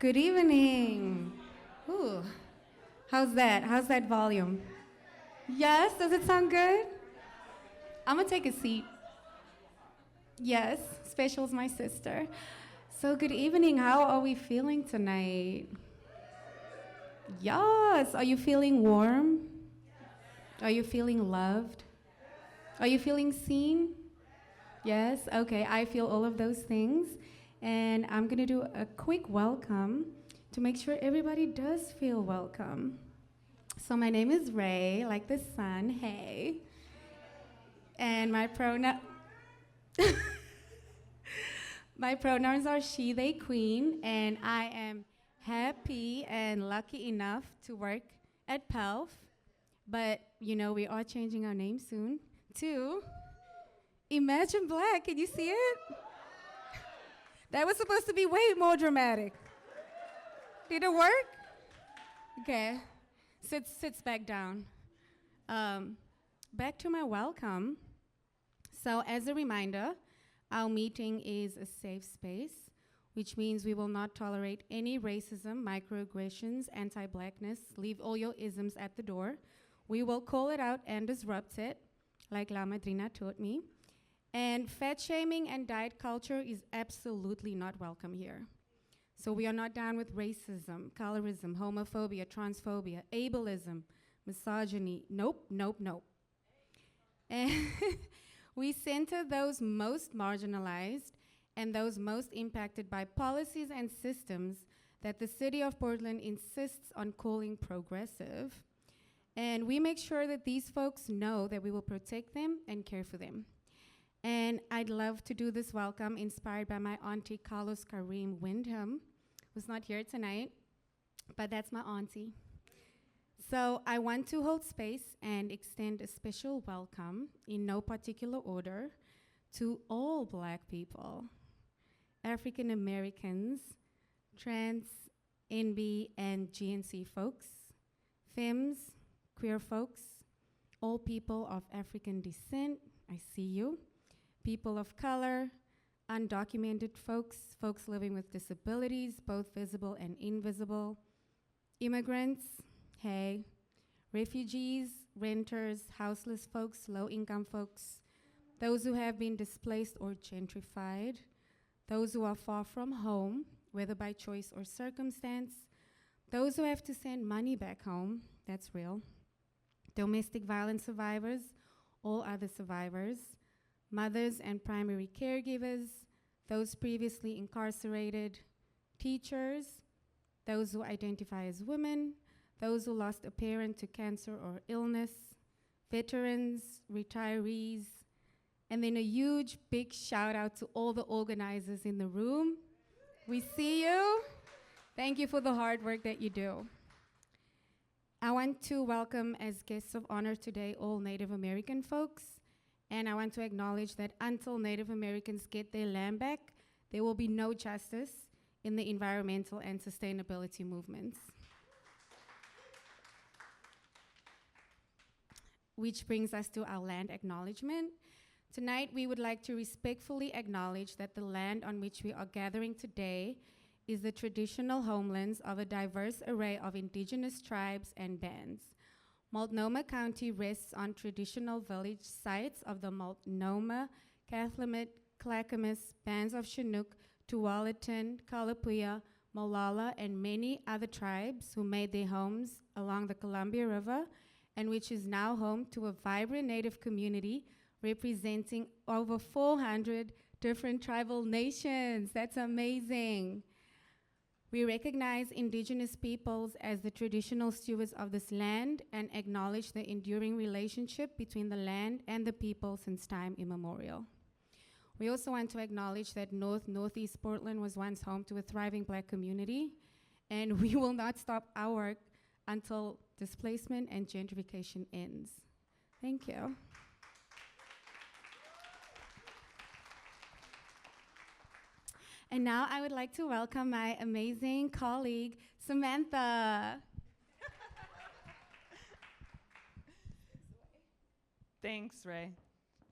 Good evening. Ooh, how's that? How's that volume? Yes, does it sound good? I'm gonna take a seat. Yes, Special's my sister. So good evening. How are we feeling tonight? Yes. Are you feeling warm? Are you feeling loved? Are you feeling seen? Yes. Okay. I feel all of those things. And I'm going to do a quick welcome to make sure everybody does feel welcome. So my name is Ray, like the sun. Hey. And my pronouns are she, they, queen, and I am happy and lucky enough to work at PELF. But, we are changing our name soon to Imagine Black. Can you see it? That was supposed to be way more dramatic. Did it work? Okay. Sits back down. Back to my welcome. So as a reminder, our meeting is a safe space, which means we will not tolerate any racism, microaggressions, anti-blackness. Leave all your isms at the door. We will call it out and disrupt it, like La Madrina taught me. And fat shaming and diet culture is absolutely not welcome here. So we are not down with racism, colorism, homophobia, transphobia, ableism, misogyny. Nope, nope, nope. And we center those most marginalized and those most impacted by policies and systems that the city of Portland insists on calling progressive. And we make sure that these folks know that we will protect them and care for them. And I'd love to do this welcome inspired by my auntie Carlos Kareem Windham, who's not here tonight, but that's my auntie. So I want to hold space and extend a special welcome in no particular order to all Black people, African Americans, trans, NB, and GNC folks, femmes, queer folks, all people of African descent, I see you, people of color, undocumented folks, folks living with disabilities, both visible and invisible, immigrants, hey, refugees, renters, houseless folks, low-income folks, those who have been displaced or gentrified, those who are far from home, whether by choice or circumstance, those who have to send money back home, that's real, domestic violence survivors, all other survivors, mothers and primary caregivers, those previously incarcerated, teachers, those who identify as women, those who lost a parent to cancer or illness, veterans, retirees, and then a huge big shout out to all the organizers in the room. We see you. Thank you for the hard work that you do. I want to welcome as guests of honor today all Native American folks. And I want to acknowledge that until Native Americans get their land back, there will be no justice in the environmental and sustainability movements. Which brings us to our land acknowledgement. Tonight, we would like to respectfully acknowledge that the land on which we are gathering today is the traditional homelands of a diverse array of indigenous tribes and bands. Multnomah County rests on traditional village sites of the Multnomah, Cathlamet, Clackamas, bands of Chinook, Tualatin, Kalapuya, Molalla, and many other tribes who made their homes along the Columbia River, and which is now home to a vibrant Native community representing over 400 different tribal nations. That's amazing. We recognize indigenous peoples as the traditional stewards of this land and acknowledge the enduring relationship between the land and the people since time immemorial. We also want to acknowledge that Northeast Portland was once home to a thriving Black community, and we will not stop our work until displacement and gentrification ends. Thank you. And now I would like to welcome my amazing colleague, Samantha. Thanks, Ray.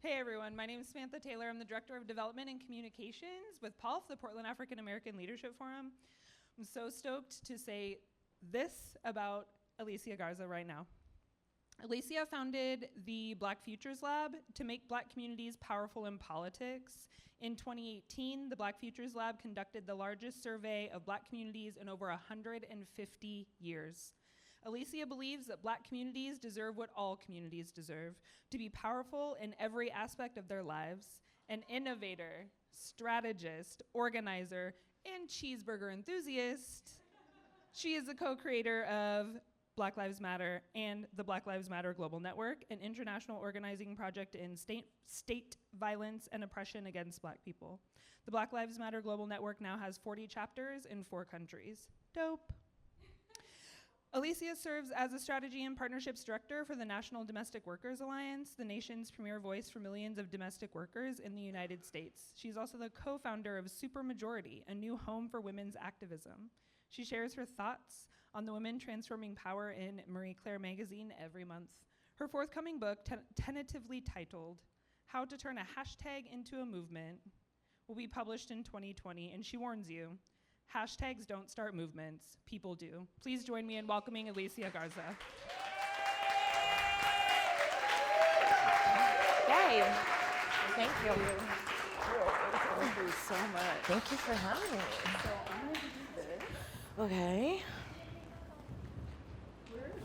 Hey everyone, my name is Samantha Taylor. I'm the Director of Development and Communications with PALF, the Portland African American Leadership Forum. I'm so stoked to say this about Alicia Garza right now. Alicia founded the Black Futures Lab to make Black communities powerful in politics. In 2018, the Black Futures Lab conducted the largest survey of Black communities in over 150 years. Alicia believes that Black communities deserve what all communities deserve, to be powerful in every aspect of their lives. An innovator, strategist, organizer, and cheeseburger enthusiast, she is the co-creator of Black Lives Matter and the Black Lives Matter Global Network, an international organizing project in state violence and oppression against Black people. The Black Lives Matter Global Network now has 40 chapters in 4 countries. Dope. Alicia serves as a strategy and partnerships director for the National Domestic Workers Alliance, the nation's premier voice for millions of domestic workers in the United States. She's also the co-founder of Supermajority, a new home for women's activism. She shares her thoughts on the women transforming power in Marie Claire magazine every month. Her forthcoming book, tentatively titled How to Turn a Hashtag into a Movement, will be published in 2020, and she warns you, hashtags don't start movements, people do. Please join me in welcoming Alicia Garza. Yay. Thank you. Thank you so much. Thank you for having me. So I'm going to do this. Okay. Where is it?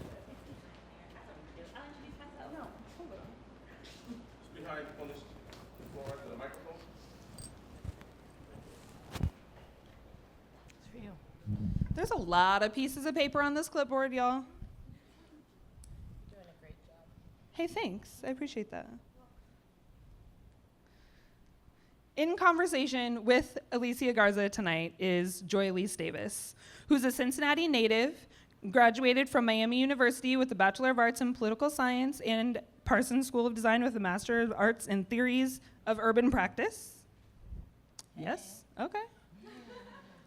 No, hold on. It's behind on this floor to the microphone. It's for you. There's a lot of pieces of paper on this clipboard, y'all. Doing a great job. Hey, thanks. I appreciate that. In conversation with Alicia Garza tonight is Joy Elise Davis, who's a Cincinnati native, graduated from Miami University with a Bachelor of Arts in Political Science and Parsons School of Design with a Master of Arts in Theories of Urban Practice. Yes? Okay.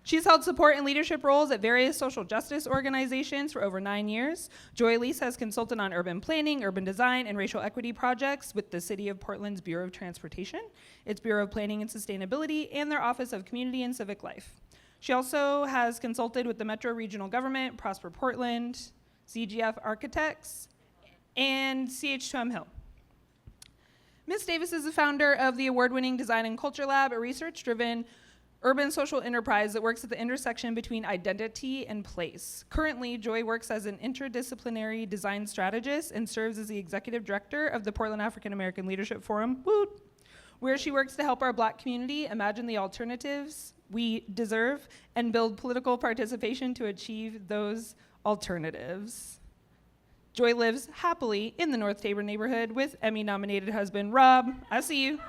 She's held support and leadership roles at various social justice organizations for over 9 years. Joy Elise has consulted on urban planning, urban design, and racial equity projects with the City of Portland's Bureau of Transportation, its Bureau of Planning and Sustainability, and their Office of Community and Civic Life. She also has consulted with the Metro Regional Government, Prosper Portland, CGF Architects, and CH2M Hill. Ms. Davis is the founder of the award-winning Design and Culture Lab, a research-driven urban social enterprise that works at the intersection between identity and place. Currently, Joy works as an interdisciplinary design strategist and serves as the executive director of the Portland African American Leadership Forum, woot, where she works to help our Black community imagine the alternatives we deserve and build political participation to achieve those alternatives. Joy lives happily in the North Tabor neighborhood with Emmy-nominated husband, Rob. I see you.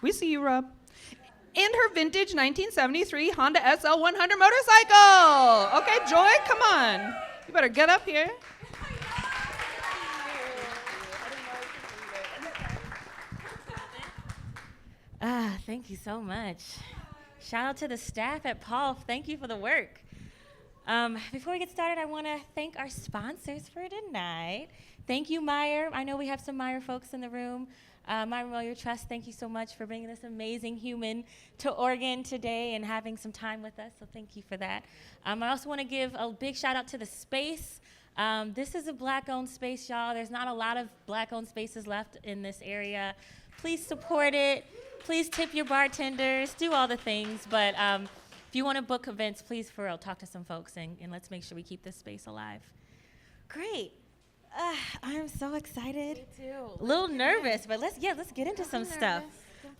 We see you, Rob. And her vintage 1973 Honda SL100 motorcycle. Okay, Joy, come on. You better get up here. Thank you so much. Shout out to the staff at Paul. Thank you for the work. Before we get started, I want to thank our sponsors for tonight. Thank you, Meyer. I know we have some Meyer folks in the room. Meyer Memorial Trust, thank you so much for bringing this amazing human to Oregon today and having some time with us, so thank you for that. I also want to give a big shout out to the space. This is a Black-owned space, y'all. There's not a lot of Black-owned spaces left in this area. Please support it. Please tip your bartenders. Do all the things. But if you want to book events, please, for real, talk to some folks, and let's make sure we keep this space alive. Great. I'm so excited. Me too. A little nervous, but let's get into some stuff.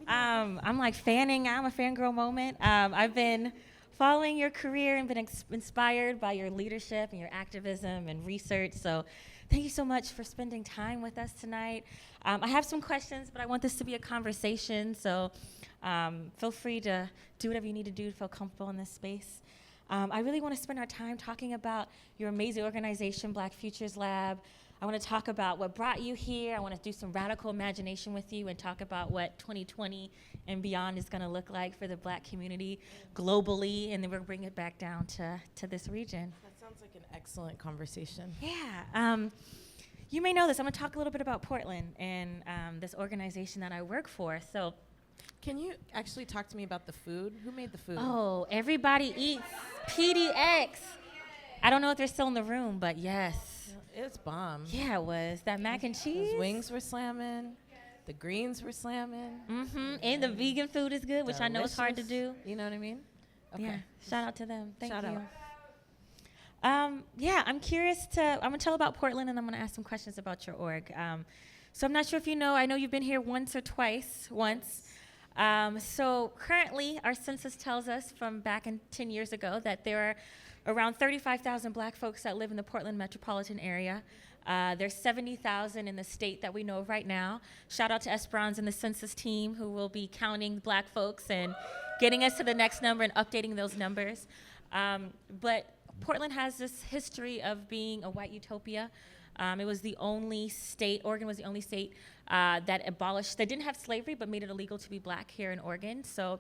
I'm like fanning. I'm a fangirl moment. I've been following your career and been inspired by your leadership and your activism and research. So thank you so much for spending time with us tonight. I have some questions, but I want this to be a conversation. So feel free to do whatever you need to do to feel comfortable in this space. I really want to spend our time talking about your amazing organization, Black Futures Lab. I want to talk about what brought you here. I want to do some radical imagination with you and talk about what 2020 and beyond is going to look like for the Black community globally, and then we'll bring it back down to this region. That sounds like an excellent conversation. Yeah. You may know this. I'm going to talk a little bit about Portland and this organization that I work for. So Can you actually talk to me about the food? Who made the food? Oh, everybody eats PDX. I don't know if they're still in the room, but yes. It's bomb. Yeah, it was. That mac and cheese. Those wings were slamming. The greens were slamming. Mm-hmm. And the vegan food is good, which I know is hard to do. You know what I mean? Okay. Yeah. Shout out to them. Thank Shout you. out. Yeah, I'm going to tell about Portland, and I'm going to ask some questions about your org. So I'm not sure if you know, I know you've been here once or twice. So currently, our census tells us from back in 10 years ago that there are around 35,000 black folks that live in the Portland metropolitan area. There's 70,000 in the state that we know of right now. Shout out to Esperanza and the census team who will be counting black folks and getting us to the next number and updating those numbers. But Portland has this history of being a white utopia. It was the only state, Oregon was the only state that didn't have slavery but made it illegal to be black here in Oregon. So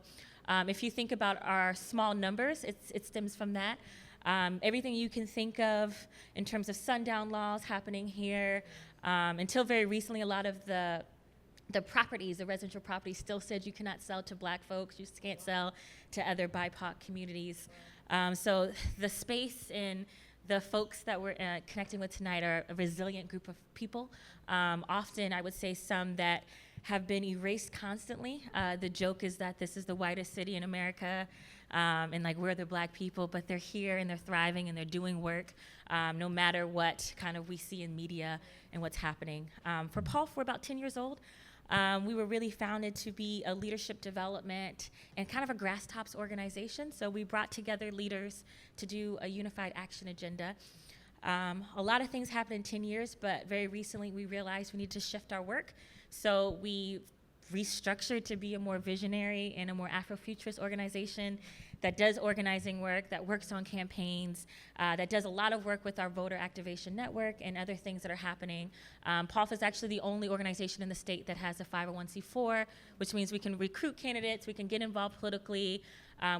if you think about our small numbers, it stems from that. Everything you can think of in terms of sundown laws happening here. Until very recently, a lot of the properties, the residential properties, still said you cannot sell to black folks, you can't sell to other BIPOC communities. So the space and the folks that we're connecting with tonight are a resilient group of people. Often, I would say some that have been erased constantly. The joke is that this is the whitest city in America, and like we're the black people, but they're here and they're thriving and they're doing work, no matter what kind of we see in media and what's happening. For Paul, we're about 10 years old. We were really founded to be a leadership development and kind of a grass tops organization. So we brought together leaders to do a unified action agenda. A lot of things happened in 10 years, but very recently we realized we need to shift our work. So we restructured to be a more visionary and a more Afrofuturist organization that does organizing work, that works on campaigns, that does a lot of work with our voter activation network and other things that are happening. POLF is actually the only organization in the state that has a 501c4, which means we can recruit candidates, we can get involved politically.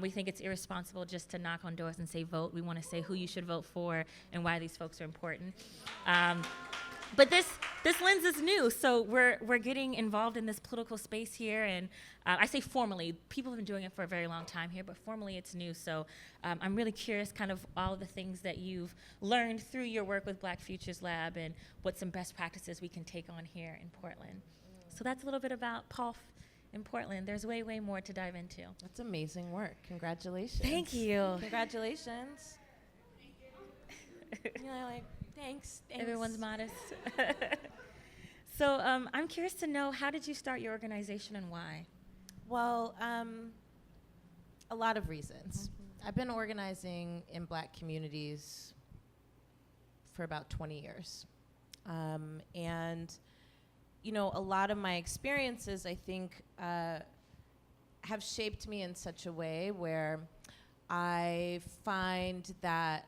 We think it's irresponsible just to knock on doors and say vote. We want to say who you should vote for and why these folks are important. But this lens is new, so we're getting involved in this political space here, and I say formally, people have been doing it for a very long time here, but formally it's new, so I'm really curious kind of all the things that you've learned through your work with Black Futures Lab and what some best practices we can take on here in Portland. So that's a little bit about POLF in Portland. There's way, way more to dive into. That's amazing work. Congratulations. Thank you. Congratulations. You know, like, thanks. Everyone's modest. So I'm curious to know, how did you start your organization and why? Well, a lot of reasons. I've been organizing in Black communities for about 20 years. And, you know, a lot of my experiences, I think, have shaped me in such a way where I find that,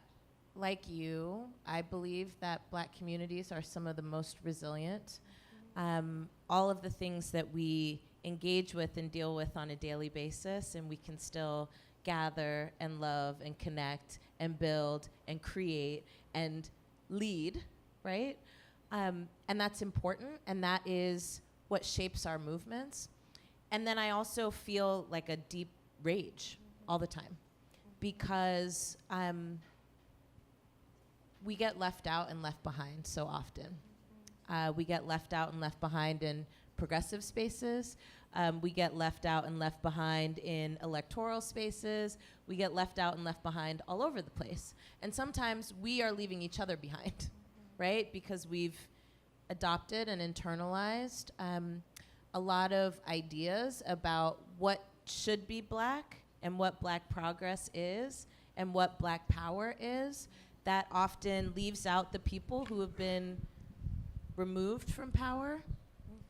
like you, I believe that Black communities are some of the most resilient. All of the things that we engage with and deal with on a daily basis, and we can still gather and love and connect and build and create and lead, right? And that's important, and that is what shapes our movements. And then I also feel like a deep rage all the time, because we get left out and left behind so often. We get left out and left behind in progressive spaces. We get left out and left behind in electoral spaces. We get left out and left behind all over the place. And sometimes we are leaving each other behind, right? Because we've adopted and internalized a lot of ideas about what should be Black and what Black progress is and what Black power is, that often leaves out the people who have been removed from power,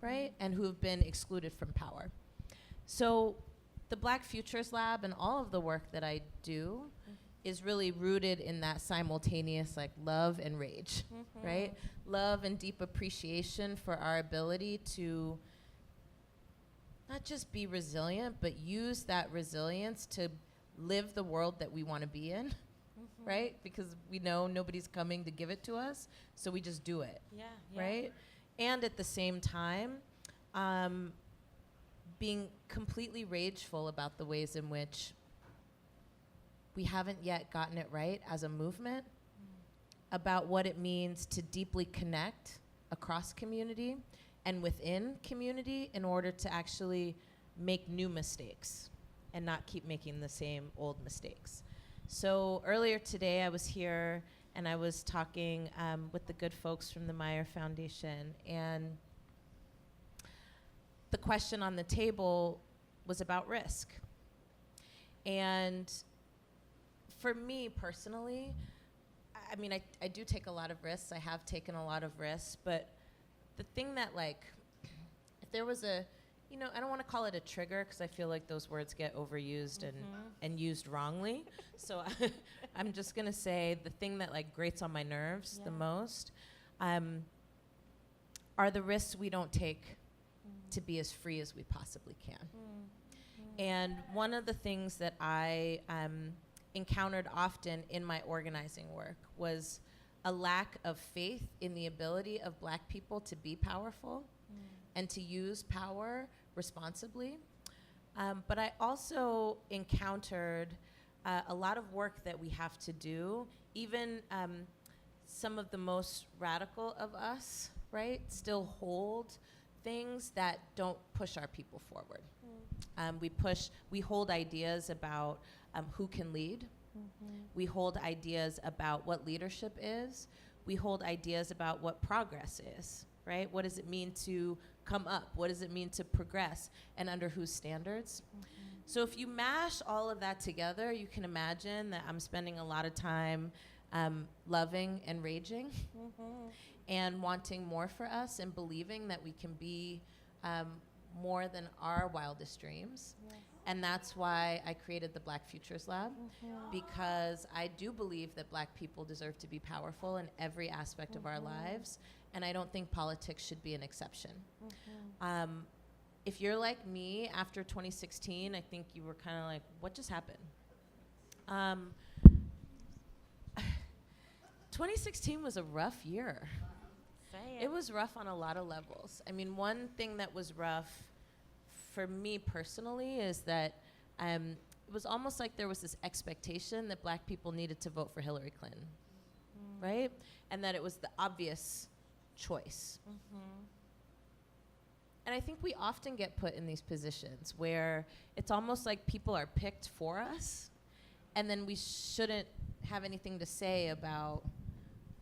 right? And who have been excluded from power. So the Black Futures Lab and all of the work that I do is really rooted in that simultaneous like love and rage, right? Love and deep appreciation for our ability to not just be resilient, but use that resilience to live the world that we want to be in, right? Because we know nobody's coming to give it to us, so we just do it, right? And at the same time, being completely rageful about the ways in which we haven't yet gotten it right as a movement, about what it means to deeply connect across community and within community in order to actually make new mistakes and not keep making the same old mistakes. So earlier today I was here and I was talking with the good folks from the Meyer Foundation, and the question on the table was about risk. And for me personally, I mean, I do take a lot of risks. I have taken a lot of risks, but the thing that, like, if there was a, you know, I don't want to call it a trigger because I feel like those words get overused and used wrongly. So I'm just going to say the thing that, like, grates on my nerves the most are the risks we don't take to be as free as we possibly can. And one of the things that I encountered often in my organizing work was a lack of faith in the ability of Black people to be powerful and to use power responsibly. But I also encountered a lot of work that we have to do, even some of the most radical of us, right, still hold things that don't push our people forward. We hold ideas about who can lead. We hold ideas about what leadership is. We hold ideas about what progress is, right? What does it mean to come up? What does it mean to progress, and under whose standards? So if you mash all of that together, you can imagine that I'm spending a lot of time loving and raging and wanting more for us and believing that we can be more than our wildest dreams. And that's why I created the Black Futures Lab, because I do believe that Black people deserve to be powerful in every aspect of our lives, and I don't think politics should be an exception. If you're like me, after 2016, I think you were kind of like, what just happened? 2016 was a rough year. It was rough on a lot of levels. I mean, one thing that was rough for me personally is that it was almost like there was this expectation that Black people needed to vote for Hillary Clinton, right? And that it was the obvious choice. And I think we often get put in these positions where it's almost like people are picked for us, and then we shouldn't have anything to say about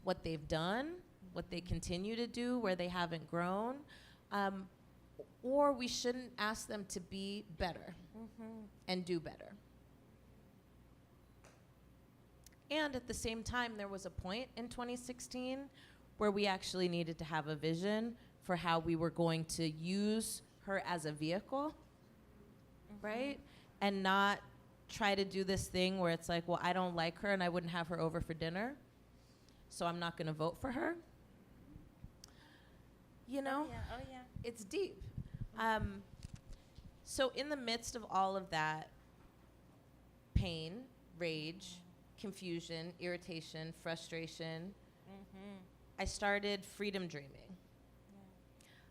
what they've done, what they continue to do, where they haven't grown. Or we shouldn't ask them to be better and do better. And at the same time, there was a point in 2016 where we actually needed to have a vision for how we were going to use her as a vehicle, right? And not try to do this thing where it's like, well, I don't like her and I wouldn't have her over for dinner, so I'm not gonna vote for her. You know? It's deep. So in the midst of all of that pain, rage, confusion, irritation, frustration, I started freedom dreaming.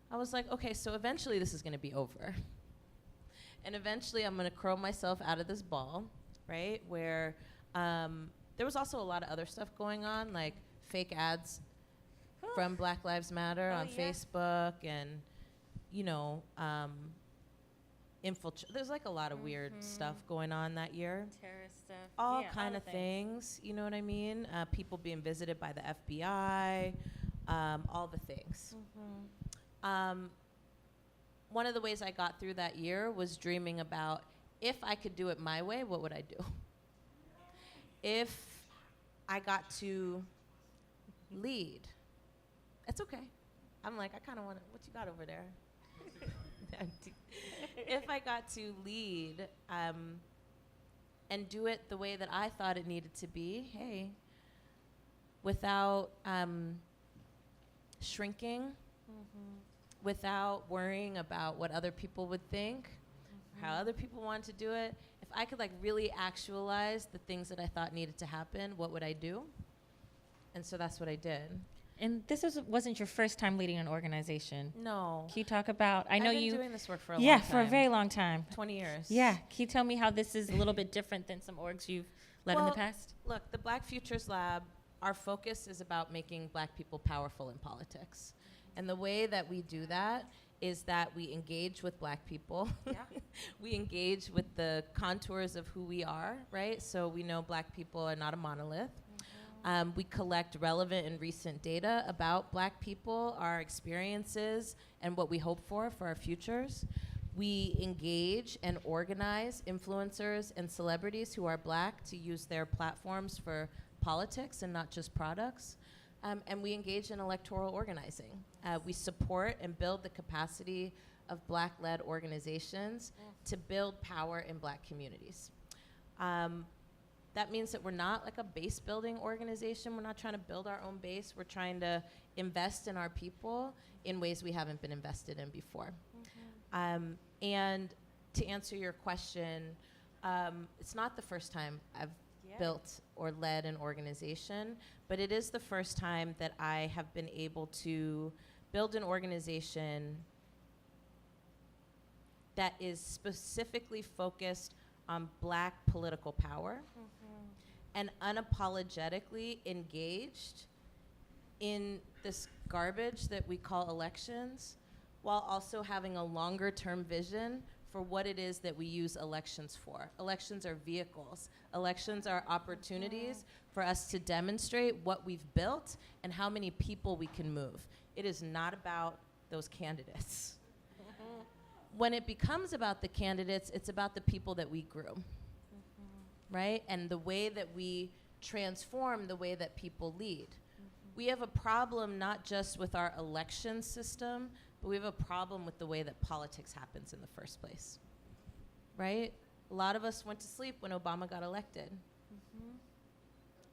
I was like, okay, so eventually this is gonna be over. And eventually I'm gonna curl myself out of this ball, right? Where there was also a lot of other stuff going on, like fake ads from Black Lives Matter on Facebook, and you know, there's like a lot of weird stuff going on that year. Terrorist stuff. All kind of things, you know what I mean? People being visited by the FBI, all the things. One of the ways I got through that year was dreaming about, if I could do it my way, what would I do? If I got to lead, it's okay. I'm like, I kind of want to, what you got over there? If I got to lead and do it the way that I thought it needed to be, hey, without shrinking, without worrying about what other people would think, how other people wanted to do it, if I could like really actualize the things that I thought needed to happen, what would I do? And so that's what I did. And this wasn't your first time leading an organization. No. Can you talk about, I know I've been you. doing this work for a long Yeah, time. for a very long time. 20 years. Yeah. Can you tell me how this is a little bit different than some orgs you've led in the Well, past? Look, the Black Futures Lab, our focus is about making Black people powerful in politics. And the way that we do that is that we engage with Black people. Yeah. We engage with the contours of who we are, right? So we know Black people are not a monolith. We collect relevant and recent data about Black people, our experiences, and what we hope for our futures. We engage and organize influencers and celebrities who are Black to use their platforms for politics and not just products. And we engage in electoral organizing. We support and build the capacity of Black-led organizations to build power in Black communities. That means that we're not like a base building organization. We're not trying to build our own base. We're trying to invest in our people in ways we haven't been invested in before. And to answer your question, it's not the first time I've built or led an organization, but it is the first time that I have been able to build an organization that is specifically focused on Black political power and unapologetically engaged in this garbage that we call elections, while also having a longer term vision for what it is that we use elections for. Elections are vehicles. Elections are opportunities for us to demonstrate what we've built and how many people we can move. It is not about those candidates. When it becomes about the candidates, it's about the people that we grew, right? And the way that we transform the way that people lead. We have a problem not just with our election system, but we have a problem with the way that politics happens in the first place, right? A lot of us went to sleep when Obama got elected.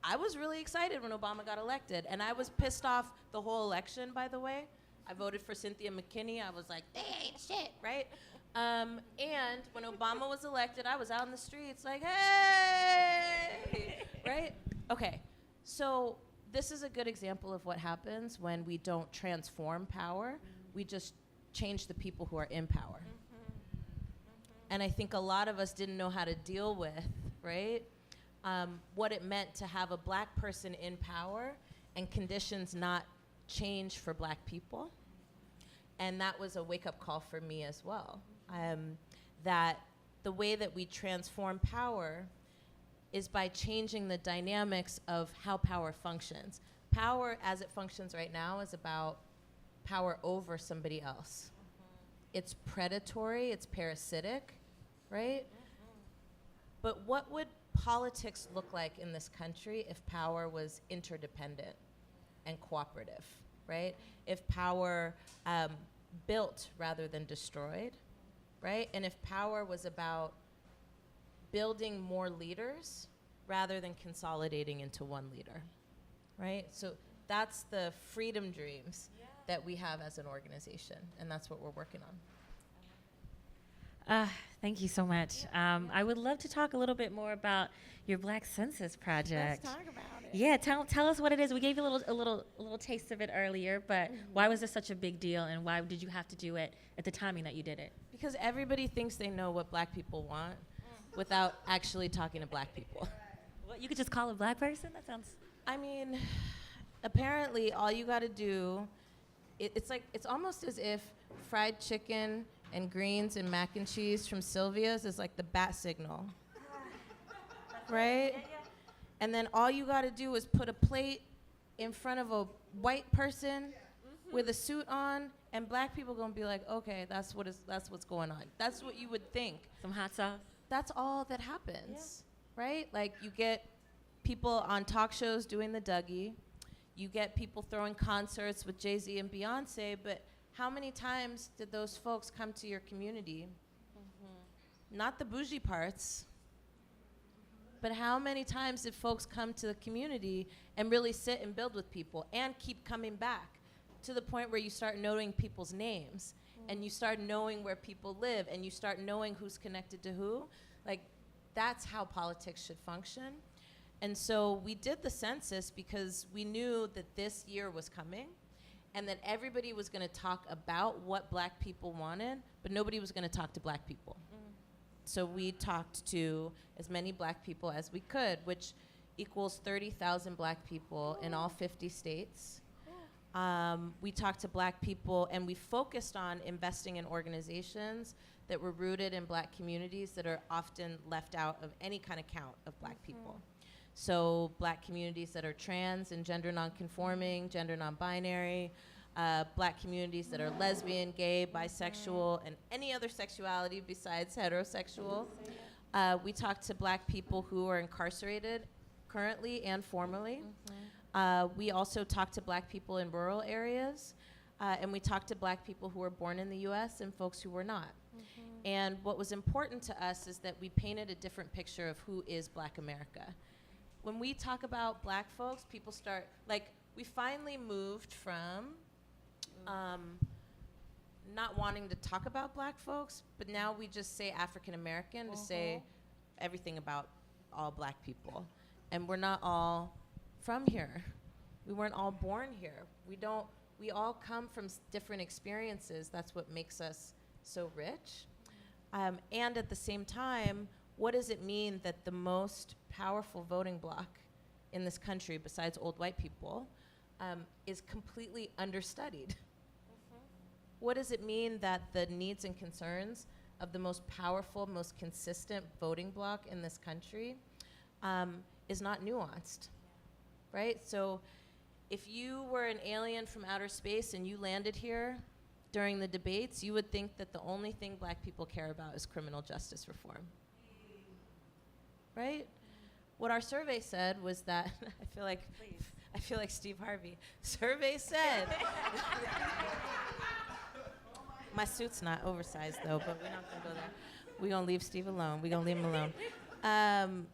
I was really excited when Obama got elected, and I was pissed off the whole election, by the way. I voted for Cynthia McKinney. I was like, they ain't shit, right? And when Obama was elected, I was out in the streets like, hey, right? Okay, so this is a good example of what happens when we don't transform power. We just change the people who are in power. And I think a lot of us didn't know how to deal with, right, what it meant to have a Black person in power and conditions not change for Black people. And that was a wake-up call for me as well, that the way that we transform power is by changing the dynamics of how power functions. Power, as it functions right now, is about power over somebody else. It's predatory, it's parasitic, right? But what would politics look like in this country if power was interdependent and cooperative, right? If power built rather than destroyed, right? And if power was about building more leaders rather than consolidating into one leader, right? So that's the freedom dreams that we have as an organization, and that's what we're working on. Thank you so much. I would love to talk a little bit more about your Black Census project. Let's talk about it. Yeah, tell us what it is. We gave you a little taste of it earlier, but why was this such a big deal, and why did you have to do it at the timing that you did it? Because everybody thinks they know what Black people want without actually talking to Black people. Well, you could just call a Black person? That sounds... I mean, apparently all you gotta do, it's almost as if fried chicken and greens and mac and cheese from Sylvia's is like the bat signal, right? And then all you gotta do is put a plate in front of a white person with a suit on, and Black people gonna be like, okay, that's what's going on. That's what you would think. Some hot sauce? That's all that happens, right? Like, you get people on talk shows doing the Dougie. You get people throwing concerts with Jay-Z and Beyonce, but how many times did those folks come to your community? Not the bougie parts, but how many times did folks come to the community and really sit and build with people and keep coming back to the point where you start knowing people's names and you start knowing where people live and you start knowing who's connected to who? Like, that's how politics should function. And so we did the census because we knew that this year was coming and that everybody was going to talk about what black people wanted, but nobody was going to talk to black people. So we talked to as many black people as we could, which equals 30,000 black people in all 50 states. We talked to black people, and we focused on investing in organizations that were rooted in black communities that are often left out of any kind of count of black people. So black communities that are trans and gender nonconforming, gender non-binary, black communities that are lesbian, gay, bisexual, and any other sexuality besides heterosexual. We talked to black people who are incarcerated currently and formerly. We also talked to black people in rural areas, and we talked to black people who were born in the US and folks who were not. And what was important to us is that we painted a different picture of who is Black America. When we talk about black folks, people start, like, we finally moved from not wanting to talk about black folks, but now we just say African American to say everything about all black people. And we're not all from here. We weren't all born here. We all come from different experiences. That's what makes us so rich. And at the same time, what does it mean that the most powerful voting bloc in this country, besides old white people, is completely understudied? What does it mean that the needs and concerns of the most powerful, most consistent voting bloc in this country is not nuanced, right? So if you were an alien from outer space and you landed here during the debates, you would think that the only thing black people care about is criminal justice reform, right? What our survey said was that, I feel like Steve Harvey. Survey said, my suit's not oversized though, but we're not gonna go there. We're gonna leave Steve alone. We're gonna leave him alone.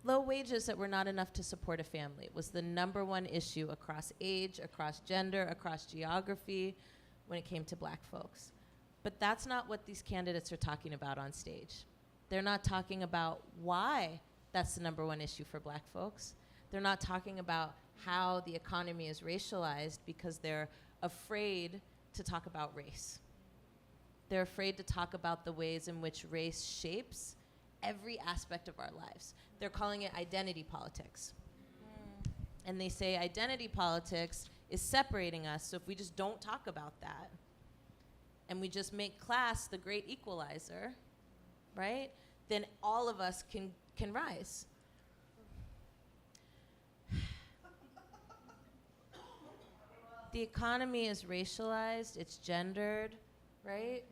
Low wages that were not enough to support a family was the #1 issue across age, across gender, across geography when it came to black folks. But that's not what these candidates are talking about on stage. They're not talking about why that's the #1 issue for black folks. They're not talking about how the economy is racialized because they're afraid to talk about race. They're afraid to talk about the ways in which race shapes every aspect of our lives. They're calling it identity politics. And they say identity politics is separating us, so if we just don't talk about that, and we just make class the great equalizer, right, then all of us can rise. The economy is racialized, it's gendered, right?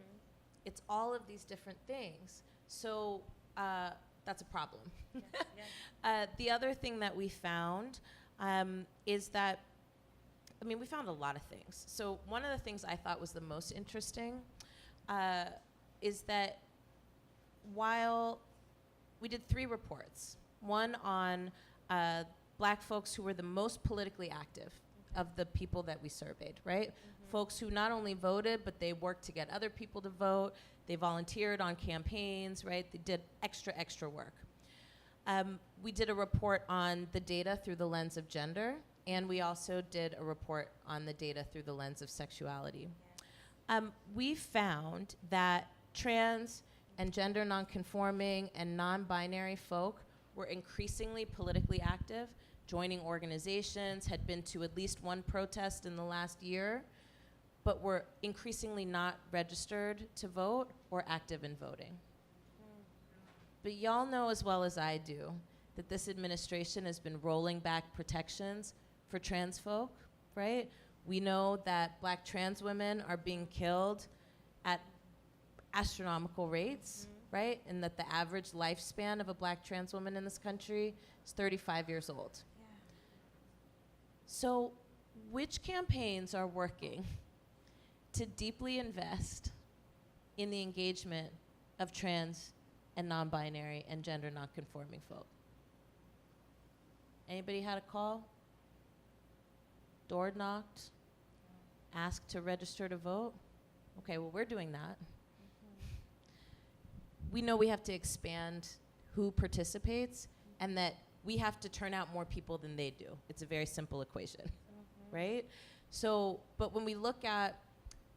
It's all of these different things. So that's a problem. The other thing that we found is that, we found a lot of things. So one of the things I thought was the most interesting is that while we did 3 reports, one on black folks who were the most politically active of the people that we surveyed, right? Folks who not only voted, but they worked to get other people to vote. They volunteered on campaigns, right? They did extra work. We did a report on the data through the lens of gender, and we also did a report on the data through the lens of sexuality. We found that trans and gender nonconforming and non-binary folk were increasingly politically active, joining organizations, had been to at least one protest in the last year, but were increasingly not registered to vote or active in voting. But y'all know as well as I do that this administration has been rolling back protections for trans folk, right? We know that black trans women are being killed at astronomical rates, right? And that the average lifespan of a black trans woman in this country is 35 years old. So which campaigns are working to deeply invest in the engagement of trans and non-binary and gender non-conforming folk? Anybody had a call? Door knocked? Asked to register to vote? Okay, well, we're doing that. We know we have to expand who participates and that we have to turn out more people than they do. It's a very simple equation, right? So, but when we look at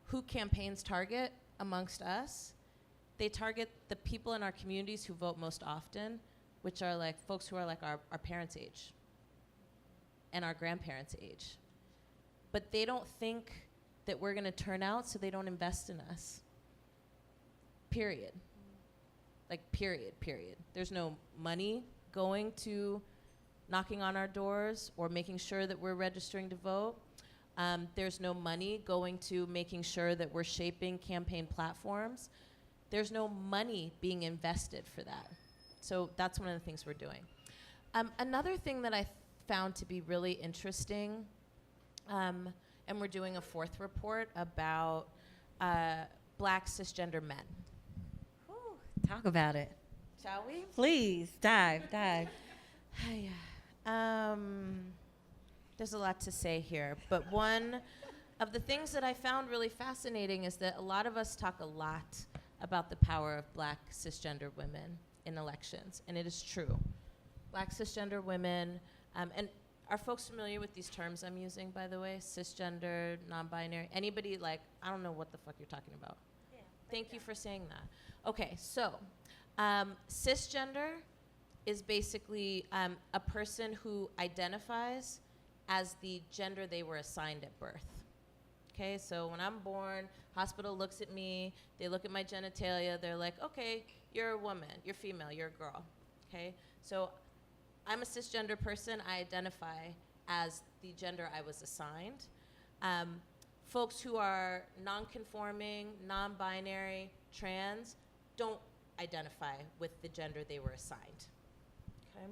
who campaigns target amongst us, they target the people in our communities who vote most often, which are like folks who are like our parents' age and our grandparents' age. But they don't think that we're gonna turn out, so they don't invest in us. Period. Like, period. There's no money going to knocking on our doors or making sure that we're registering to vote. There's no money going to making sure that we're shaping campaign platforms. There's no money being invested for that. So that's one of the things we're doing. Another thing that I found to be really interesting, and we're doing a 4th report about Black cisgender men. Talk about it. Shall we? Please, dive. There's a lot to say here, but one of the things that I found really fascinating is that a lot of us talk a lot about the power of Black cisgender women in elections, and it is true. Black cisgender women, and are folks familiar with these terms I'm using, by the way? Cisgender, non-binary, anybody like, I don't know what the fuck you're talking about. Yeah, thank you for saying that. Okay, so cisgender is basically a person who identifies as the gender they were assigned at birth. Okay, so when I'm born, hospital looks at me, they look at my genitalia, they're like, okay, you're a woman, you're female, you're a girl. Okay, so I'm a cisgender person, I identify as the gender I was assigned. Folks who are non-conforming, non-binary, trans, don't identify with the gender they were assigned. Okay.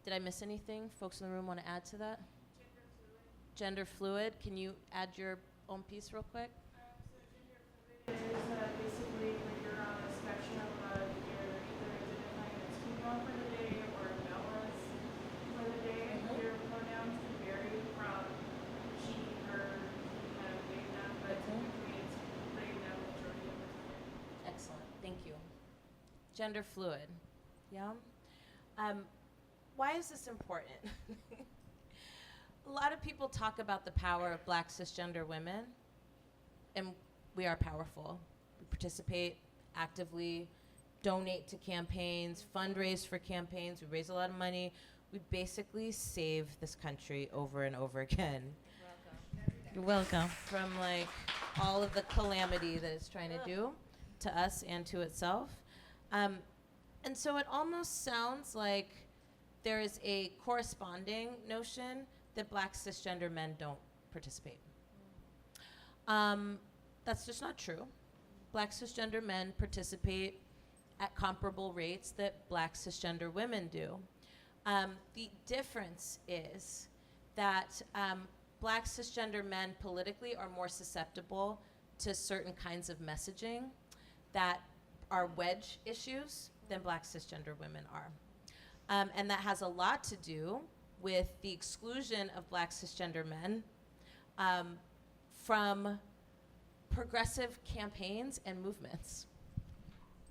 Did I miss anything? Folks in the room want to add to that? Gender fluid. Can you add your own piece real quick? So gender fluid is basically when you're on a spectrum of you're either identifying as female for the day or male for the day. Your pronouns can vary from she, her, kind of they, them, but typically it's they, them, majority of the time. Excellent. Thank you. Gender fluid. Yeah. Why is this important? A lot of people talk about the power of Black cisgender women, and we are powerful. We participate actively, donate to campaigns, fundraise for campaigns, we raise a lot of money. We basically save this country over and over again. You're welcome. From like all of the calamity that it's trying to do to us and to itself. And so it almost sounds like there is a corresponding notion that Black cisgender men don't participate. That's just not true. Black cisgender men participate at comparable rates that Black cisgender women do. The difference is that Black cisgender men politically are more susceptible to certain kinds of messaging that are wedge issues than Black cisgender women are. And that has a lot to do with the exclusion of Black cisgender men from progressive campaigns and movements.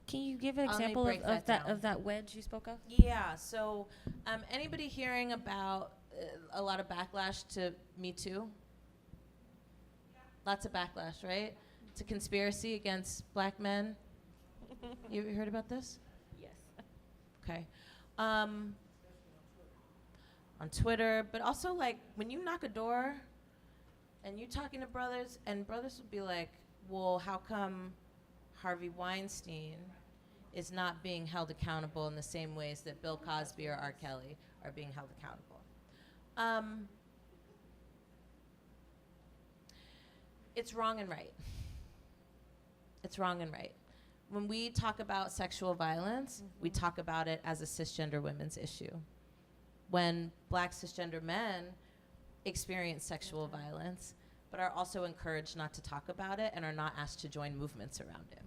Can you give an Let me example break that down. of that wedge you spoke of? Yeah, so anybody hearing about a lot of backlash to Me Too? Lots of backlash, right? It's a conspiracy against Black men. You ever heard about this? Yes. Okay. On Twitter, but also like when you knock a door and you're talking to brothers, and brothers would be like, well, how come Harvey Weinstein is not being held accountable in the same ways that Bill Cosby or R. Kelly are being held accountable? It's wrong and right. It's wrong and right. When we talk about sexual violence, we talk about it as a cisgender women's issue. When Black cisgender men experience sexual violence, but are also encouraged not to talk about it and are not asked to join movements around it.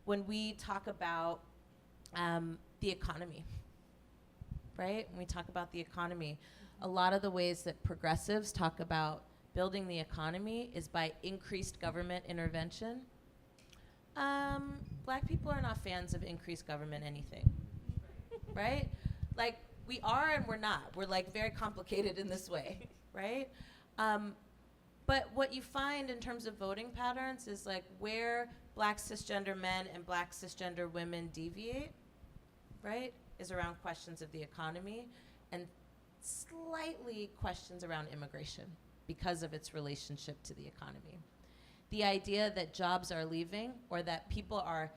When we talk about the economy, right? When we talk about the economy, a lot of the ways that progressives talk about building the economy is by increased government intervention. Black people are not fans of increased government anything. right? Like, we are and we're not. We're like very complicated in this way, right? But what you find in terms of voting patterns is like where black cisgender men and black cisgender women deviate, right, is around questions of the economy and slightly questions around immigration because of its relationship to the economy. The idea that jobs are leaving or that people are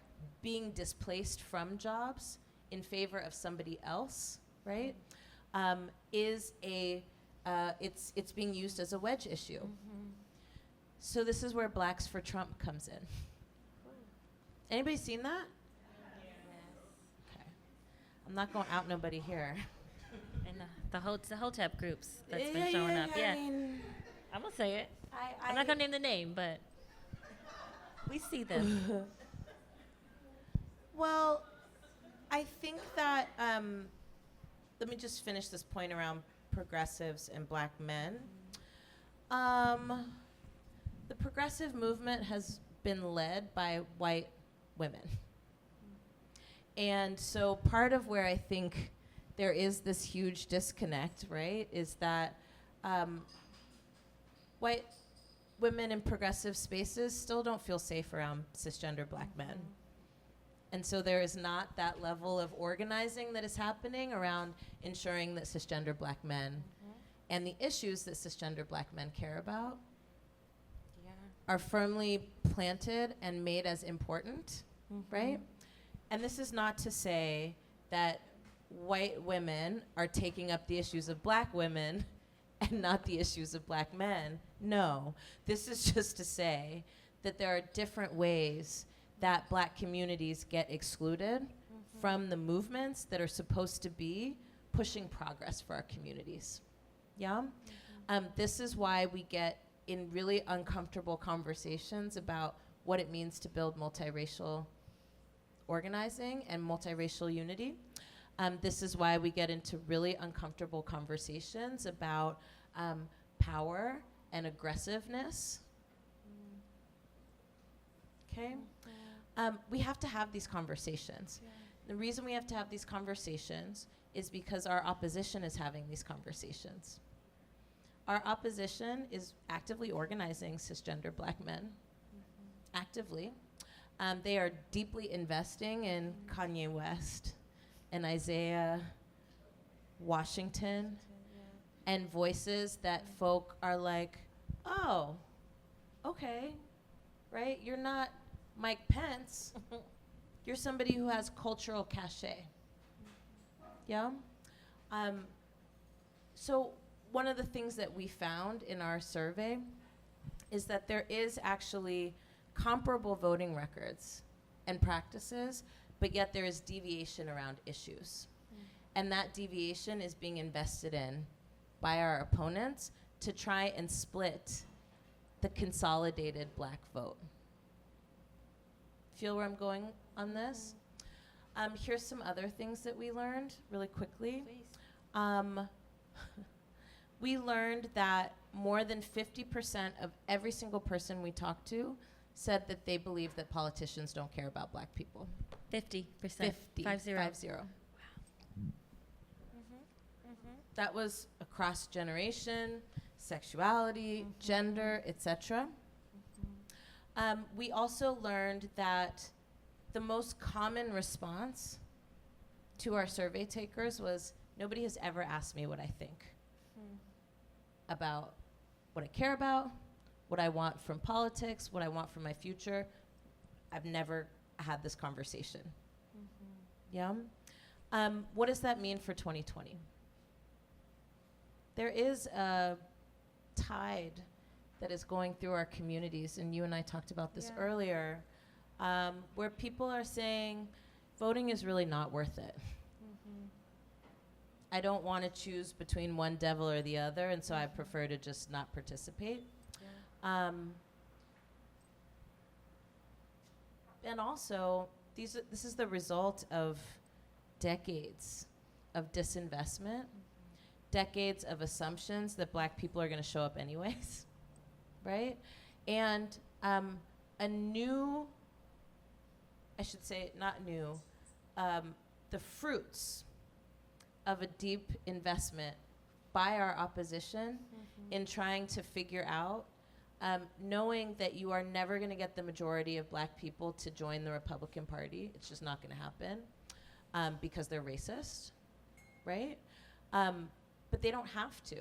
being displaced from jobs in favor of somebody else, right, is it's being used as a wedge issue. So this is where Blacks for Trump comes in. Anybody seen that? Okay. I'm not going to out nobody here. And the Hotep groups that's been showing up. Yeah. I mean, I'm going to say it. I'm not going to name the name, but we see them. Well, I think that, let me just finish this point around progressives and black men. The progressive movement has been led by white women. And so part of where I think there is this huge disconnect, right, is that white women in progressive spaces still don't feel safe around cisgender black men. And so there is not that level of organizing that is happening around ensuring that cisgender black men and the issues that cisgender black men care about are firmly planted and made as important, right? And this is not to say that white women are taking up the issues of black women and not the issues of black men. No, this is just to say that there are different ways that black communities get excluded from the movements that are supposed to be pushing progress for our communities. Yeah? This is why we get in really uncomfortable conversations about what it means to build multiracial organizing and multiracial unity. This is why we get into really uncomfortable conversations about power and aggressiveness. Okay? We have to have these conversations. The reason we have to have these conversations is because our opposition is having these conversations. Our opposition is actively organizing cisgender black men, actively. They are deeply investing in Kanye West and Isaiah Washington and voices that folk are like, oh, okay, right? You're not Mike Pence. You're somebody who has cultural cachet. Yeah? So one of the things that we found in our survey is that there is actually comparable voting records and practices, but yet there is deviation around issues. And that deviation is being invested in by our opponents to try and split the consolidated black vote. Feel where I'm going on this? Here's some other things that we learned really quickly. We learned that more than 50% of every single person we talked to said that they believe that politicians don't care about black people. 50%. 50. Wow. That was across generation, sexuality, gender, etc. We also learned that the most common response to our survey takers was, nobody has ever asked me what I think about what I care about, what I want from politics, what I want from my future. I've never had this conversation. Yeah? What does that mean for 2020? There is a tide that is going through our communities, and you and I talked about this earlier, where people are saying voting is really not worth it. I don't want to choose between one devil or the other, and so I prefer to just not participate. And also, this is the result of decades of disinvestment, decades of assumptions that black people are going to show up anyways, right? And a new, I should say not new, the fruits of a deep investment by our opposition in trying to figure out, knowing that you are never going to get the majority of black people to join the Republican Party. It's just not going to happen because they're racist, right? But they don't have to.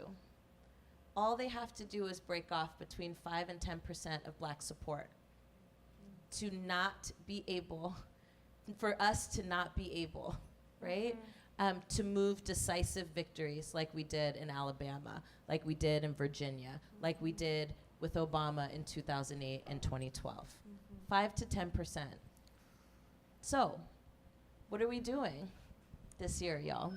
All they have to do is break off between 5 and 10% of black support to not be able, for us to not be able, right? To move decisive victories like we did in Alabama, like we did in Virginia, like we did with Obama in 2008 and 2012. 5 to 10%. So, what are we doing this year, y'all?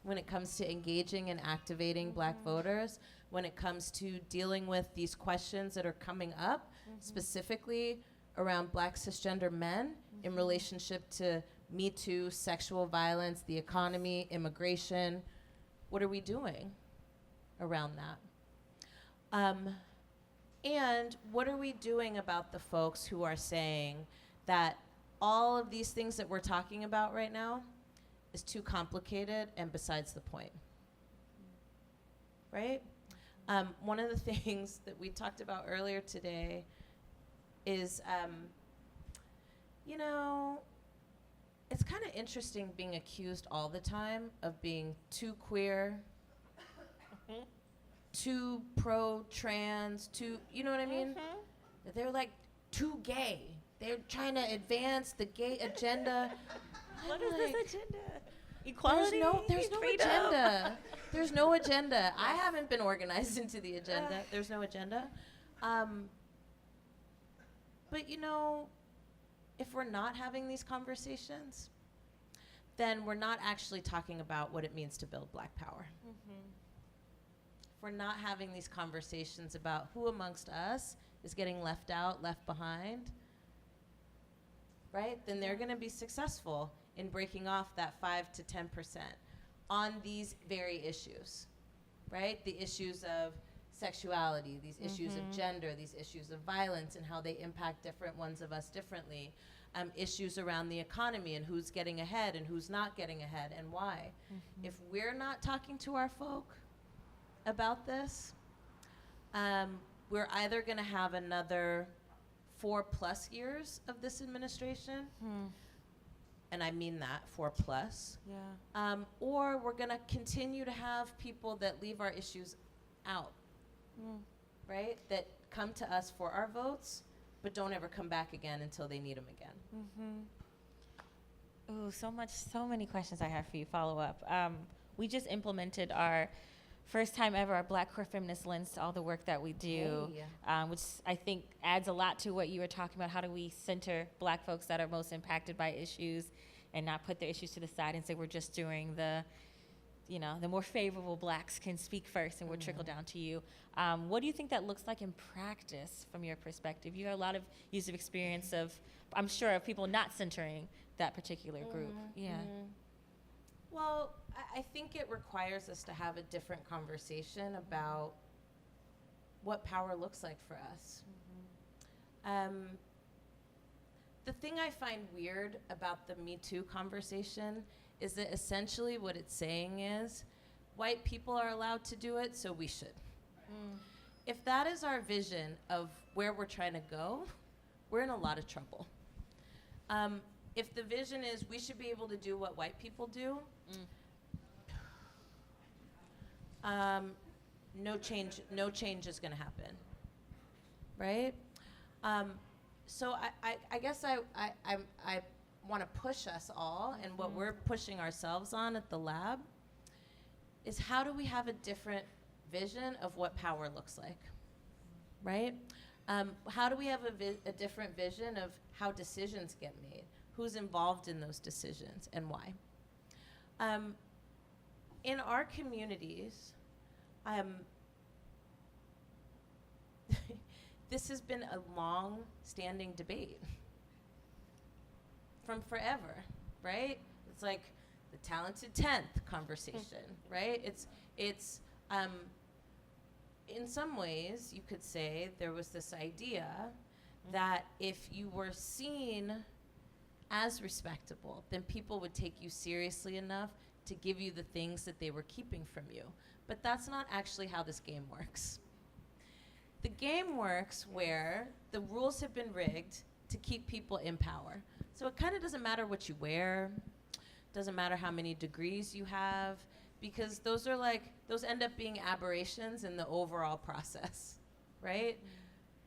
When it comes to engaging and activating black voters, when it comes to dealing with these questions that are coming up, specifically around black cisgender men in relationship to Me Too, sexual violence, the economy, immigration. What are we doing around that? And what are we doing about the folks who are saying that all of these things that we're talking about right now is too complicated and besides the point, right? One of the things that we talked about earlier today is, you know, it's kind of interesting being accused all the time of being too queer, too pro-trans, too, you know what I mean? They're like too gay. They're trying to advance the gay agenda. What is this agenda? Equality? There's no freedom. agenda. There's no agenda. I haven't been organized into the agenda. There's no agenda. But you know, if we're not having these conversations, then we're not actually talking about what it means to build black power. If we're not having these conversations about who amongst us is getting left out, left behind, right? Then they're gonna be successful in breaking off that 5 to 10% on these very issues, right? The issues of sexuality, these issues of gender, these issues of violence and how they impact different ones of us differently, issues around the economy and who's getting ahead and who's not getting ahead and why. If we're not talking to our folk about this, we're either gonna have another 4+ years of this administration, and I mean that, 4+. Yeah. Or we're gonna continue to have people that leave our issues out, right? That come to us for our votes, but don't ever come back again until they need them again. Ooh, so many questions I have for you. Follow up. We just implemented our first time ever our Black Queer Feminist lens to all the work that we do, which I think adds a lot to what you were talking about. How do we center black folks that are most impacted by issues and not put their issues to the side and say we're just doing the, you know, the more favorable blacks can speak first and we'll trickle down to you. What do you think that looks like in practice from your perspective? You have a lot of years of experience of, I'm sure, of people not centering that particular group. Well, I think it requires us to have a different conversation about what power looks like for us. The thing I find weird about the Me Too conversation is that essentially what it's saying is, white people are allowed to do it, so we should. If that is our vision of where we're trying to go, we're in a lot of trouble. If the vision is we should be able to do what white people do, no change is gonna happen, right? So I guess I wanna push us all, and what we're pushing ourselves on at the lab is how do we have a different vision of what power looks like, right? How do we have a different vision of how decisions get made? Who's involved in those decisions and why? In our communities, this has been a long-standing debate from forever, right? It's like the talented 10th conversation, right? It's in some ways, you could say there was this idea that if you were seen as respectable, then people would take you seriously enough to give you the things that they were keeping from you. But that's not actually how this game works. The game works where the rules have been rigged to keep people in power. So it kind of doesn't matter what you wear, doesn't matter how many degrees you have, because those end up being aberrations in the overall process, right?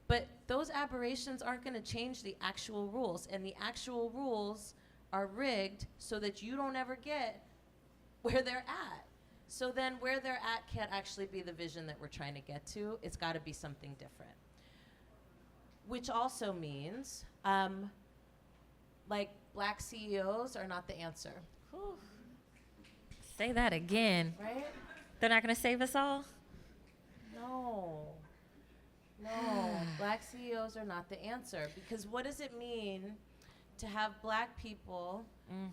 But those aberrations aren't gonna change the actual rules, and the actual rules are rigged so that you don't ever get where they're at. So then where they're at can't actually be the vision that we're trying to get to. It's gotta be something different. Which also means, like, black CEOs are not the answer. Whew. Say that again. Right? They're not going to save us all? No, black CEOs are not the answer, because what does it mean to have black people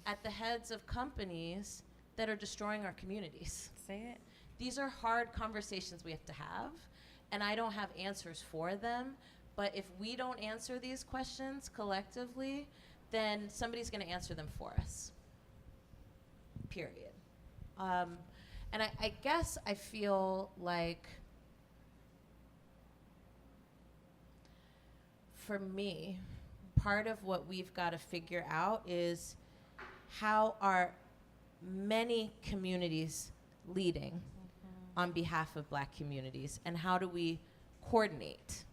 at the heads of companies that are destroying our communities? Say it. These are hard conversations we have to have, and I don't have answers for them, but if we don't answer these questions collectively, then somebody's gonna answer them for us, period. And I guess I feel like, for me, part of what we've got to figure out is how are many communities leading on behalf of black communities, and how do we coordinate?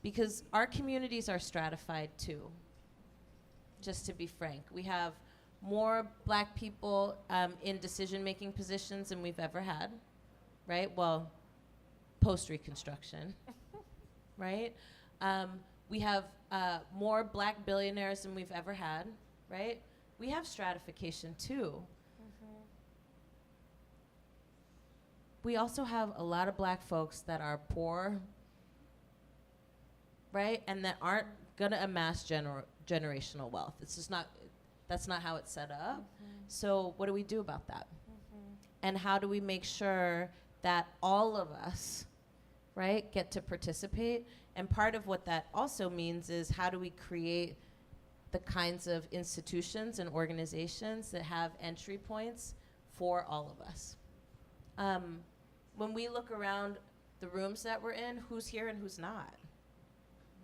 Because our communities are stratified too, just to be frank. We have more black people in decision-making positions than we've ever had, right? Well, post-Reconstruction, right? We have more black billionaires than we've ever had, right? We have stratification too. We also have a lot of black folks that are poor, right? And that aren't gonna amass generational wealth. It's just not, that's not how it's set up. So what do we do about that? And how do we make sure that all of us, right, get to participate? And part of what that also means is, how do we create the kinds of institutions and organizations that have entry points for all of us? When we look around the rooms that we're in, who's here and who's not?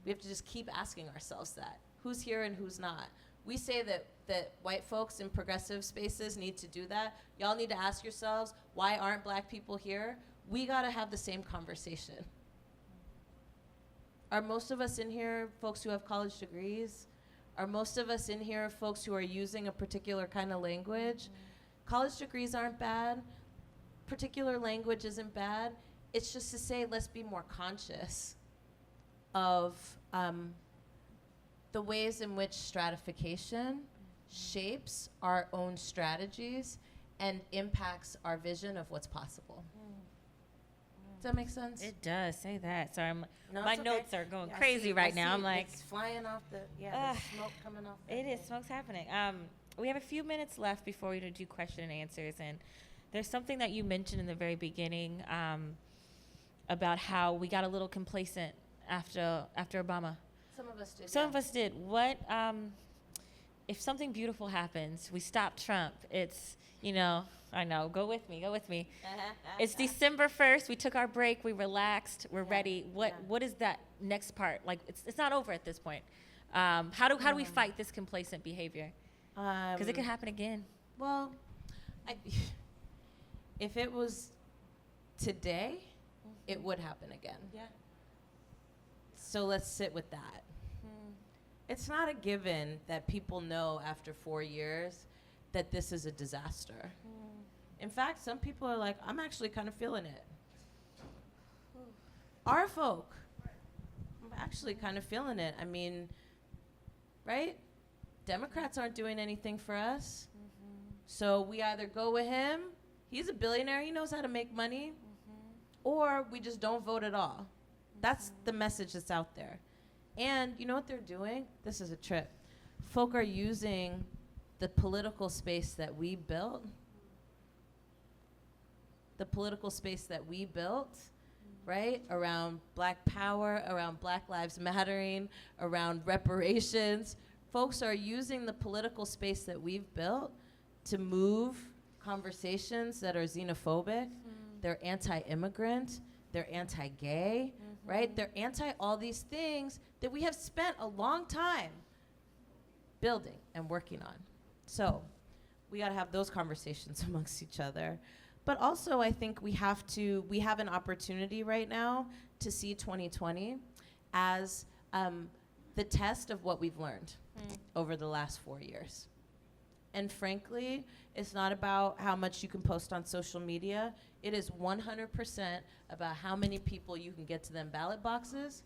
We have to just keep asking ourselves that. Who's here and who's not? We say that white folks in progressive spaces need to do that. Y'all need to ask yourselves, why aren't black people here? We gotta have the same conversation. Are most of us in here folks who have college degrees? Are most of us in here folks who are using a particular kind of language? College degrees aren't bad. Particular language isn't bad. It's just to say, let's be more conscious of the ways in which stratification shapes our own strategies and impacts our vision of what's possible. Does that make sense? It does. Say that. Sorry, No, my it's okay. notes are going Yeah, crazy right now. I'm like, it's flying off the, there's smoke coming off the it is. Smoke's happening. We have a few minutes left before we do question and answers, and there's something that you mentioned in the very beginning about how we got a little complacent after Obama. Some of us did. Some of us did. What if something beautiful happens? We stop Trump. It's, I know. Go with me. It's December 1st. We took our break. We relaxed. We're ready. What is that next part? Like, it's not over at this point. How do we fight this complacent behavior? Because it could happen again. Well, if it was today, it would happen again. Yeah. So let's sit with that. It's not a given that people know after 4 years that this is a disaster. In fact, some people are like, I'm actually kind of feeling it. Our folk, I'm actually kind of feeling it. I mean, right? Democrats aren't doing anything for us. So we either go with him, he's a billionaire, he knows how to make money, or we just don't vote at all. That's the message that's out there. And you know what they're doing? This is a trip. Folk are using the political space that we built, right? Around black power, around Black Lives Mattering, around reparations. Folks are using the political space that we've built to move conversations that are xenophobic, they're anti-immigrant, they're anti-gay, right? They're anti all these things that we have spent a long time building and working on. So we gotta have those conversations amongst each other. But also I think we have an opportunity right now to see 2020 as the test of what we've learned over the last 4 years. And frankly, it's not about how much you can post on social media. It is 100% about how many people you can get to them ballot boxes,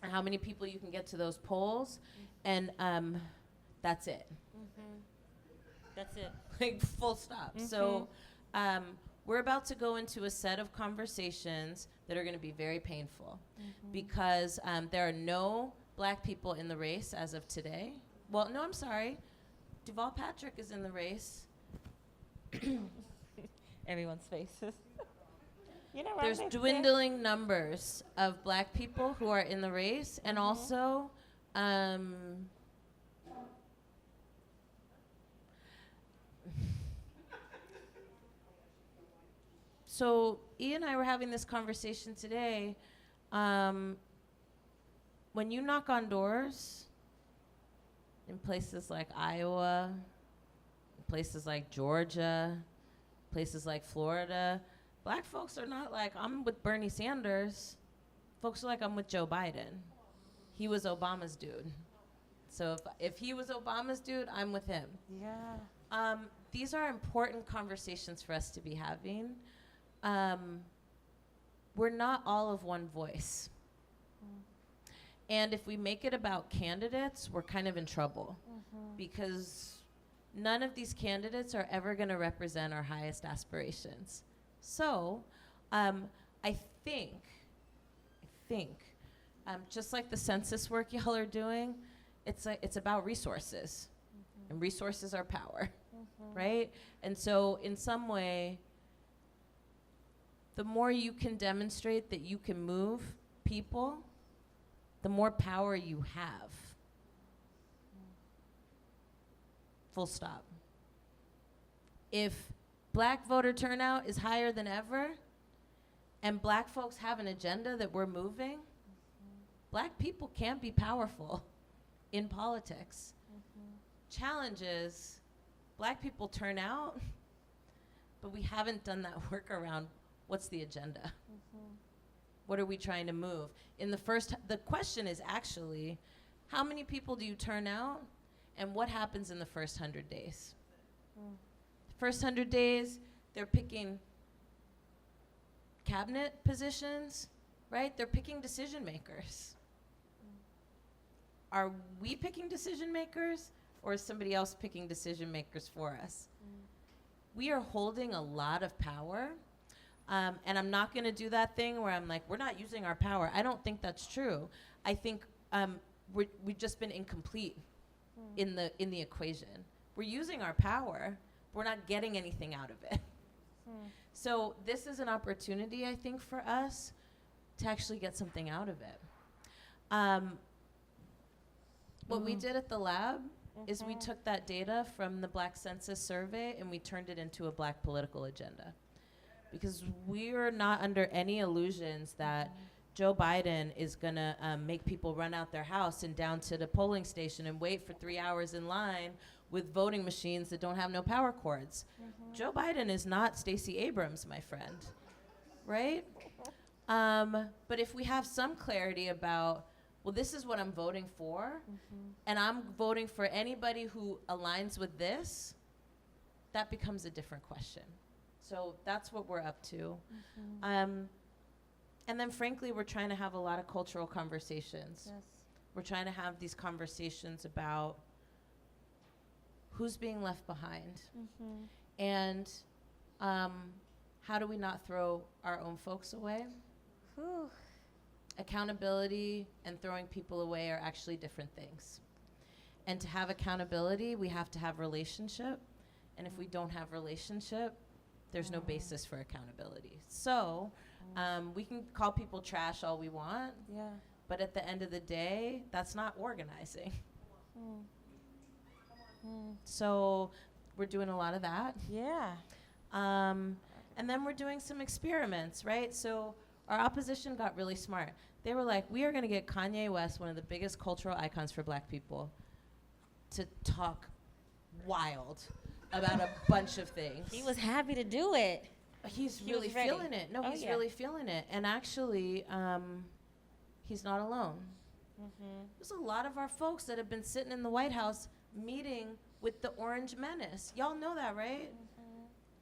and how many people you can get to those polls, and that's it. That's it. Like, full stop. So we're about to go into a set of conversations that are going to be very painful because there are no black people in the race as of today. Well, no, I'm sorry. Duval Patrick is in the race. Everyone's faces. You know, There's dwindling numbers of black people who are in the race, and also so E and I were having this conversation today. When you knock on doors in places like Iowa, places like Georgia, places like Florida, black folks are not like, I'm with Bernie Sanders. Folks are like, I'm with Joe Biden. He was Obama's dude. So if he was Obama's dude, I'm with him. Yeah. These are important conversations for us to be having. We're not all of one voice. And if we make it about candidates, we're kind of in trouble because none of these candidates are ever going to represent our highest aspirations. So I think, just like the census work y'all are doing, it's about resources, and resources are power, right? And so in some way, the more you can demonstrate that you can move people, the more power you have. Full stop. If black voter turnout is higher than ever, and black folks have an agenda that we're moving, black people can be powerful in politics. Challenge is, black people turn out, but we haven't done that work around what's the agenda. What are we trying to move? The question is actually, how many people do you turn out, and what happens in the first 100 days? First 100 days, they're picking cabinet positions, right? They're picking decision makers. Are we picking decision makers, or is somebody else picking decision makers for us? We are holding a lot of power. And I'm not going to do that thing where I'm like, we're not using our power. I don't think that's true. I think we've just been incomplete in the equation. We're using our power, but we're not getting anything out of it. So this is an opportunity, I think, for us to actually get something out of it. What we did at the lab is we took that data from the Black Census survey and we turned it into a black political agenda. Because we're not under any illusions that Joe Biden is gonna make people run out their house and down to the polling station and wait for 3 hours in line with voting machines that don't have no power cords. Joe Biden is not Stacey Abrams, my friend, right? But if we have some clarity about, well, this is what I'm voting for, and I'm voting for anybody who aligns with this, that becomes a different question. So that's what we're up to. And then frankly, we're trying to have a lot of cultural conversations. Yes. We're trying to have these conversations about who's being left behind. And how do we not throw our own folks away? Whew. Accountability and throwing people away are actually different things. And to have accountability, we have to have relationship. And if we don't have relationship, there's no basis for accountability. So we can call people trash all we want, but at the end of the day, that's not organizing. So we're doing a lot of that. Yeah. And then we're doing some experiments, right? So our opposition got really smart. They were like, we are going to get Kanye West, one of the biggest cultural icons for black people, to talk wild about a bunch of things. He was happy to do it. He's He really was ready. feeling it. No, Oh, he's yeah. really feeling it. And actually, he's not alone. There's a lot of our folks that have been sitting in the White House meeting with the Orange Menace. Y'all know that, right?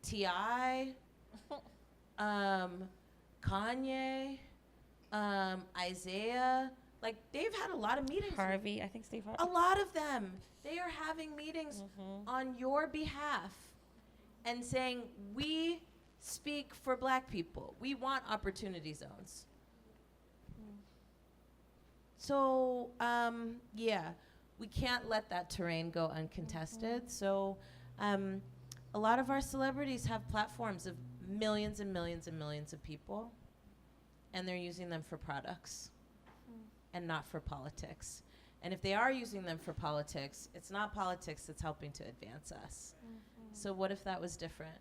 T.I., Kanye, Isaiah. Like, they've had a lot of meetings. Harvey, I think Steve Harvey. A lot of them. They are having meetings on your behalf and saying, we speak for black people. We want opportunity zones. So, yeah, we can't let that terrain go uncontested. So, a lot of our celebrities have platforms of millions and millions and millions of people, and they're using them for products and not for politics. And if they are using them for politics, it's not politics that's helping to advance us. So what if that was different?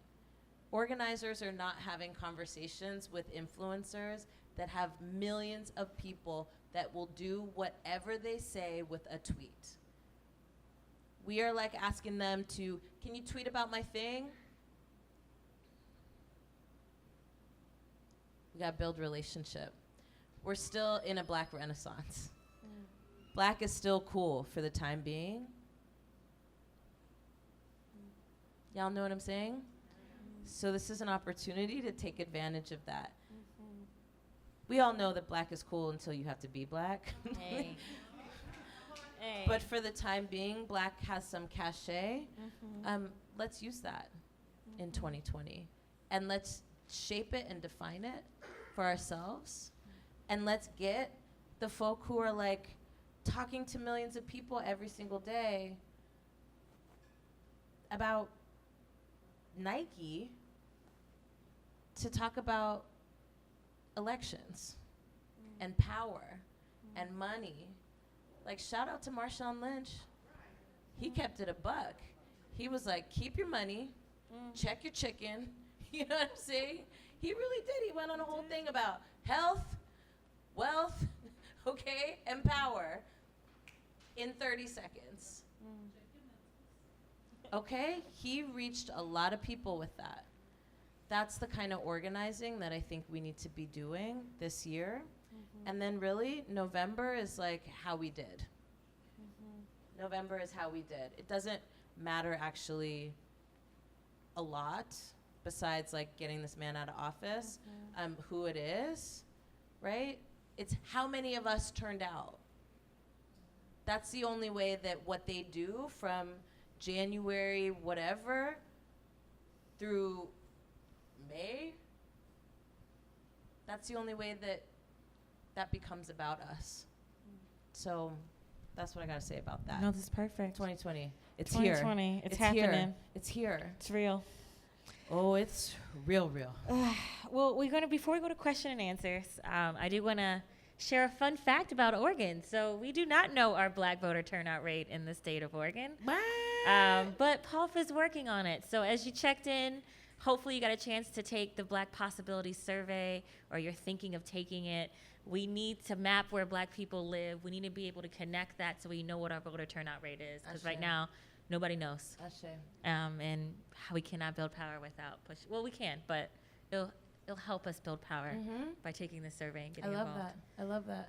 Organizers are not having conversations with influencers that have millions of people that will do whatever they say with a tweet. We are like asking them to, can you tweet about my thing? We gotta build relationship. We're still in a black renaissance. Black is still cool for the time being. Y'all know what I'm saying? So this is an opportunity to take advantage of that. We all know that black is cool until you have to be black. Hey. Hey. But for the time being, black has some cachet. Let's use that in 2020. And let's shape it and define it for ourselves. And let's get the folk who are like talking to millions of people every single day about Nike to talk about elections and power and money. Like, shout out to Marshawn Lynch. He kept it a buck. He was like, keep your money, check your chicken. You know what I'm saying? He really did. He went on a whole thing about health, wealth, okay, and power in 30 seconds. Okay? He reached a lot of people with that. That's the kind of organizing that I think we need to be doing this year. And then really, November is like how we did. November is how we did. It doesn't matter actually a lot besides like getting this man out of office, who it is, right? It's how many of us turned out. That's the only way that what they do from January whatever through May, that's the only way that that becomes about us. So that's what I got to say about that. No, this is perfect. 2020. It's here. 2020. It's here. happening. It's here. It's real. Oh, it's real. Well, before we go to question and answers, I do want to share a fun fact about Oregon. So we do not know our black voter turnout rate in the state of Oregon. But POLF is working on it. So as you checked in, hopefully you got a chance to take the Black Possibilities Survey, or you're thinking of taking it. We need to map where black people live. We need to be able to connect that so we know what our voter turnout rate is. Because right now, nobody knows. And how we cannot build power without push. Well, we can, but it'll help us build power by taking this survey and getting involved. I love that.